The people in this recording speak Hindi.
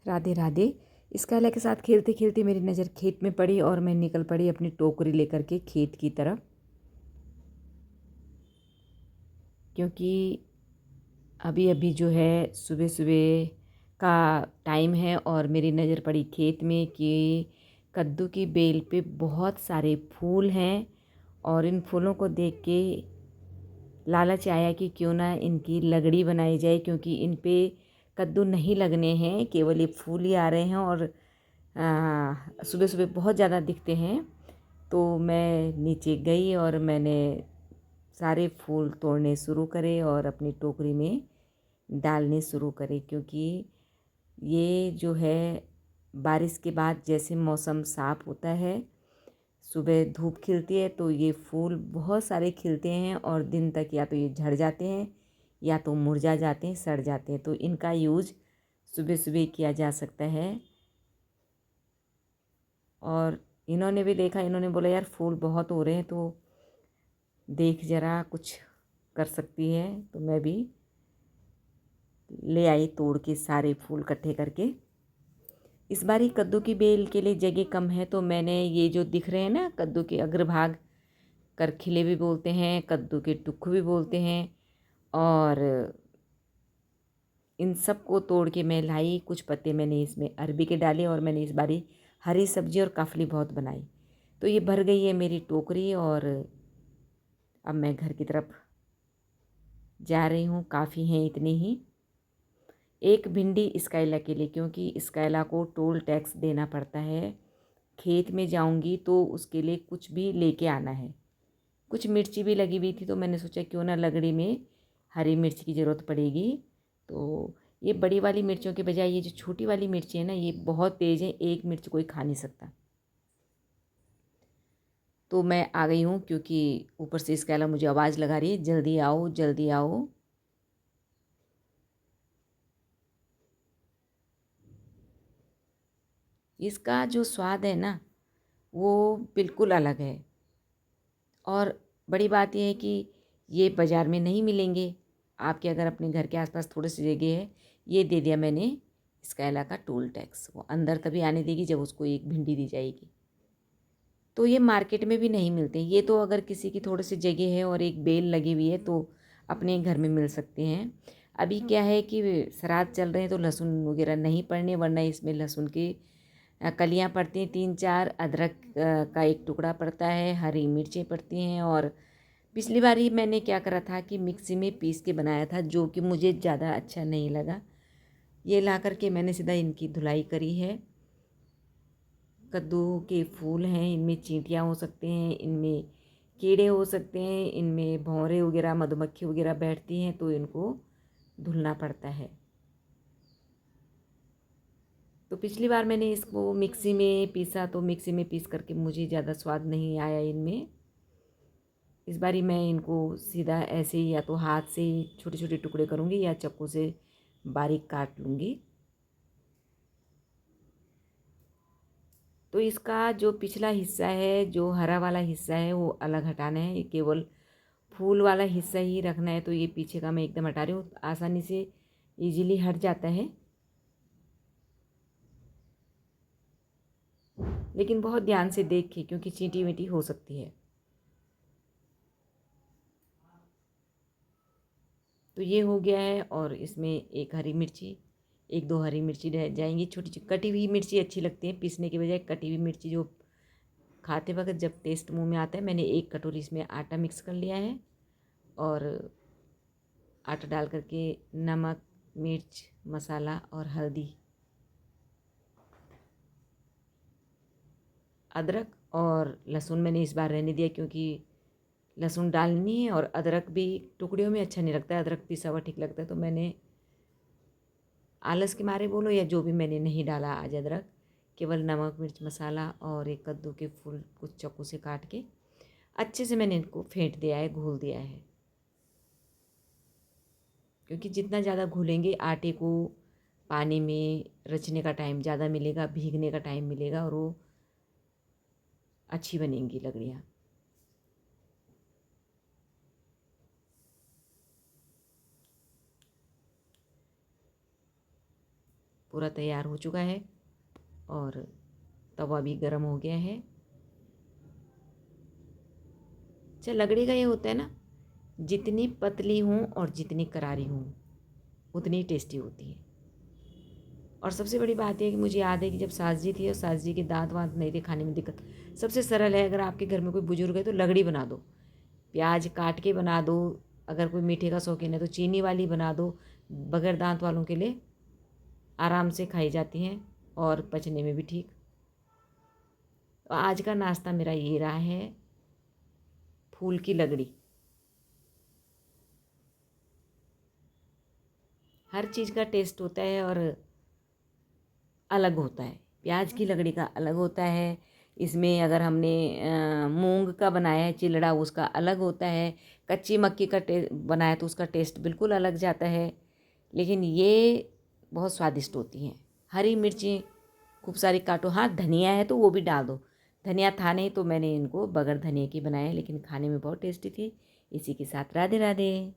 राधे राधे। स्काइला के साथ खेलते खेलते मेरी नज़र खेत में पड़ी और मैं निकल पड़ी अपनी टोकरी लेकर के खेत की तरफ, क्योंकि अभी अभी जो है सुबह सुबह का टाइम है और मेरी नज़र पड़ी खेत में कि कद्दू की बेल पे बहुत सारे फूल हैं। और इन फूलों को देख के लालच आया कि क्यों ना इनकी लगड़ी बनाई जाए, क्योंकि इन पे कद्दू नहीं लगने हैं, केवल ये फूल ही आ रहे हैं और सुबह सुबह बहुत ज़्यादा दिखते हैं। तो मैं नीचे गई और मैंने सारे फूल तोड़ने शुरू करे और अपनी टोकरी में डालने शुरू करे, क्योंकि ये जो है बारिश के बाद जैसे मौसम साफ़ होता है, सुबह धूप खिलती है तो ये फूल बहुत सारे खिलते हैं और दिन तक या तो ये झड़ जाते हैं या तो मुरझा जाते हैं, सड़ जाते हैं। तो इनका यूज सुबह सुबह किया जा सकता है। और इन्होंने भी देखा, इन्होंने बोला यार फूल बहुत हो रहे हैं तो देख ज़रा कुछ कर सकती है। तो मैं भी ले आई तोड़ के सारे फूल इकट्ठे करके। इस बार ही कद्दू की बेल के लिए जगह कम है, तो मैंने ये जो दिख रहे हैं ना कद्दू के अग्रभाग, करखिले भी बोलते हैं, कद्दू के टुक्कू भी बोलते हैं, और इन सब को तोड़ के मैं लाई। कुछ पत्ते मैंने इसमें अरबी के डाले और मैंने इस बारी हरी सब्जी और काफली बहुत बनाई। तो ये भर गई है मेरी टोकरी और अब मैं घर की तरफ जा रही हूँ। काफ़ी हैं इतनी ही। एक भिंडी स्काइला के लिए, क्योंकि स्काइला को टोल टैक्स देना पड़ता है। खेत में जाऊंगी तो उसके लिए कुछ भी लेके आना है। कुछ मिर्ची भी लगी हुई थी तो मैंने सोचा क्यों ना लगड़ी में हरी मिर्च की ज़रूरत पड़ेगी। तो ये बड़ी वाली मिर्चों के बजाय ये जो छोटी वाली मिर्ची है ना, ये बहुत तेज़ है, एक मिर्च कोई खा नहीं सकता। तो मैं आ गई हूँ, क्योंकि ऊपर से इसके अलावा मुझे आवाज़ लगा रही है, जल्दी आओ जल्दी आओ। इसका जो स्वाद है ना वो बिल्कुल अलग है। और बड़ी बात यह है कि ये बाज़ार में नहीं मिलेंगे। आपके अगर अपने घर के आसपास थोड़ी सी जगह है, ये दे दिया मैंने स्काइला का टोल टैक्स, वो अंदर तभी आने देगी जब उसको एक भिंडी दी जाएगी। तो ये मार्केट में भी नहीं मिलते। ये तो अगर किसी की थोड़ी सी जगह है और एक बेल लगी हुई है तो अपने घर में मिल सकते हैं। अभी क्या है कि श्राद्ध चल रहे हैं तो लहसुन वगैरह नहीं पड़ने, वरना इसमें लहसुन की कलियाँ पड़ती हैं 3-4, अदरक का एक टुकड़ा पड़ता है, हरी मिर्चें पड़ती हैं। और पिछली बार ही मैंने क्या करा था कि मिक्सी में पीस के बनाया था, जो कि मुझे ज़्यादा अच्छा नहीं लगा। ये ला करके मैंने सीधा इनकी धुलाई करी है। कद्दू के फूल हैं, इनमें चींटियाँ हो सकते हैं, इनमें कीड़े हो सकते हैं, इनमें भौरे वगैरह मधुमक्खी वगैरह बैठती हैं, तो इनको धुलना पड़ता है। तो पिछली बार मैंने इसको मिक्सी में पीसा तो मिक्सी में पीस करके मुझे ज़्यादा स्वाद नहीं आया इनमें। इस बारी मैं इनको सीधा ऐसे ही या तो हाथ से छोटे छोटे टुकड़े करूँगी या चाकू से बारीक काट लूँगी। तो इसका जो पिछला हिस्सा है, जो हरा वाला हिस्सा है, वो अलग हटाना है। ये केवल फूल वाला हिस्सा ही रखना है। तो ये पीछे का मैं एकदम हटा रही हूँ, आसानी से इजीली हट जाता है, लेकिन बहुत ध्यान से देख के, क्योंकि चींटी वींटी हो सकती है। तो ये हो गया है और इसमें एक हरी मिर्ची, एक दो हरी मिर्ची रह जाएंगी। छोटी छोटी कटी हुई मिर्ची अच्छी लगती है पीसने के बजाय। कटी हुई मिर्ची जो खाते वक्त जब टेस्ट मुंह में आता है। मैंने एक कटोरी इसमें आटा मिक्स कर लिया है और आटा डाल करके नमक, मिर्च, मसाला और हल्दी, अदरक और लहसुन मैंने इस बार रहने दिया, क्योंकि लहसुन डालनी है और अदरक भी टुकड़ियों में अच्छा नहीं लगता है, अदरक पिसा हुआ ठीक लगता है। तो मैंने आलस के मारे बोलो या जो भी, मैंने नहीं डाला आज अदरक। केवल नमक, मिर्च, मसाला और एक कद्दू के फूल कुछ चाकू से काट के अच्छे से मैंने इनको फेंट दिया है, घोल दिया है। क्योंकि जितना ज़्यादा घोलेंगे आटे को पानी में रचने का टाइम ज़्यादा मिलेगा, भीगने का टाइम मिलेगा और वो अच्छी बनेंगी लगड़ियाँ। पूरा तैयार हो चुका है और तवा भी गर्म हो गया है। अच्छा, लगड़ी का ये होता है ना, जितनी पतली हूँ और जितनी करारी हूँ उतनी टेस्टी होती है। और सबसे बड़ी बात यह है कि मुझे याद है कि जब सास जी थी और सास जी के दांत वांत नहीं थे, खाने में दिक्कत, सबसे सरल है, अगर आपके घर में कोई बुजुर्ग है तो लगड़ी बना दो, प्याज काट के बना दो, अगर कोई मीठे का शौकीन है तो चीनी वाली बना दो, बगैर दांत वालों के लिए आराम से खाई जाती हैं और पचने में भी ठीक। तो आज का नाश्ता मेरा ये रहा है, फूल की लगड़ी। हर चीज़ का टेस्ट होता है और अलग होता है। प्याज की लगड़ी का अलग होता है, इसमें अगर हमने मूंग का बनाया है चिलड़ा उसका अलग होता है, कच्ची मक्की का बनाया तो उसका टेस्ट बिल्कुल अलग जाता है। लेकिन ये बहुत स्वादिष्ट होती हैं। हरी मिर्चें खूब सारी काटो, हाँ धनिया है तो वो भी डाल दो, धनिया था नहीं तो मैंने इनको बगैर धनिया की बनाए, लेकिन खाने में बहुत टेस्टी थी। इसी के साथ राधे राधे।